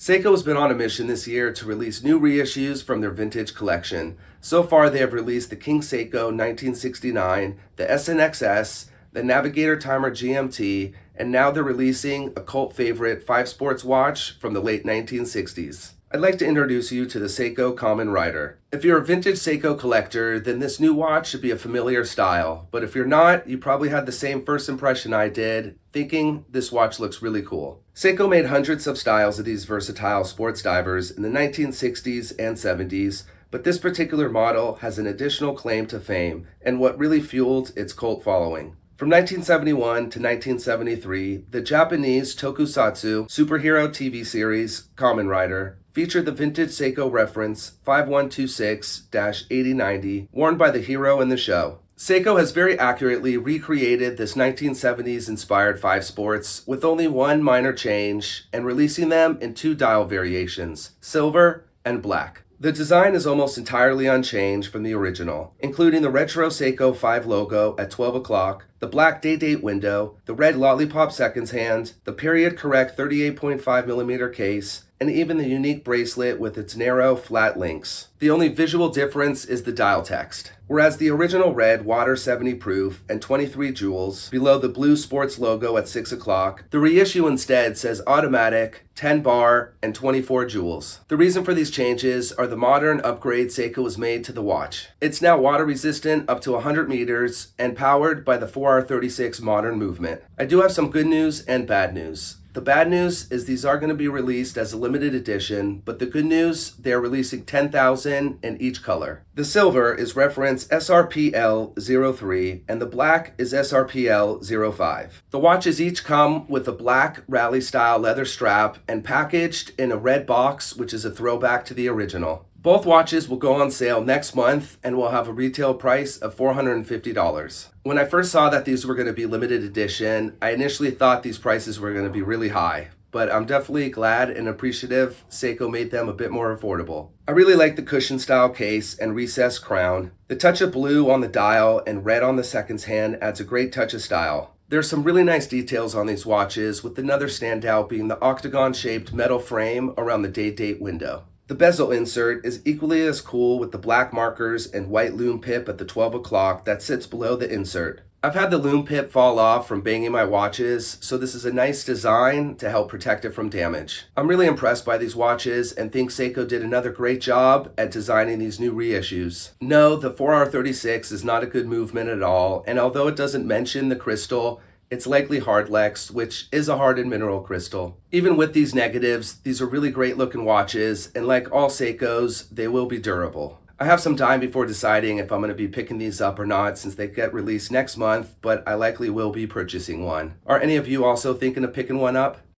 Seiko has been on a mission this year to release new reissues from their vintage collection. So far, they have released the King Seiko 1969, the SNXS, the Navigator Timer GMT, and now they're releasing a cult favorite 5 Sports watch from the late 1960s. I'd like to introduce you to the Seiko Kamen Rider. If you're a vintage Seiko collector, then this new watch should be a familiar style. But if you're not, you probably had the same first impression I did, thinking this watch looks really cool. Seiko made hundreds of styles of these versatile sports divers in the 1960s and 70s, but this particular model has an additional claim to fame and what really fueled its cult following. From 1971 to 1973, the Japanese tokusatsu superhero TV series Kamen Rider featured the vintage Seiko reference 5126-8090 worn by the hero in the show. Seiko has very accurately recreated this 1970s inspired 5 Sports with only one minor change and releasing them in 2 dial variations, silver and black. The design is almost entirely unchanged from the original, including the retro Seiko 5 logo at 12 o'clock, the black day-date window, the red lollipop seconds hand, the period-correct 38.5mm case, and even the unique bracelet with its narrow, flat links. The only visual difference is the dial text. Whereas the original read Water 70 proof and 23 jewels below the blue sports logo at 6 o'clock, the reissue instead says automatic, 10 bar, and 24 jewels. The reason for these changes are the modern upgrade Seiko has made to the watch. It's now water resistant up to 100 meters and powered by the 4R36 modern movement. I do have some good news and bad news. The bad news is these are going to be released as a limited edition, but the good news, they are releasing 10,000 in each color. The silver is reference SRPL03 and the black is SRPL05. The watches each come with a black rally style leather strap and packaged in a red box, which is a throwback to the original. Both watches will go on sale next month and will have a retail price of $450. When I first saw that these were going to be limited edition, I initially thought these prices were going to be really high, but I'm definitely glad and appreciative Seiko made them a bit more affordable. I really like the cushion style case and recessed crown. The touch of blue on the dial and red on the seconds hand adds a great touch of style. There's some really nice details on these watches, with another standout being the octagon-shaped metal frame around the date window. The bezel insert is equally as cool with the black markers and white lume pip at the 12 o'clock that sits below the insert. I've had the lume pip fall off from banging my watches, so this is a nice design to help protect it from damage. I'm really impressed by these watches and think Seiko did another great job at designing these new reissues. No, the 4R36 is not a good movement at all, and although it doesn't mention the crystal, it's likely Hardlex, which is a hardened mineral crystal. Even with these negatives, these are really great looking watches, and like all Seikos, they will be durable. I have some time before deciding if I'm going to be picking these up or not since they get released next month, but I likely will be purchasing one. Are any of you also thinking of picking one up?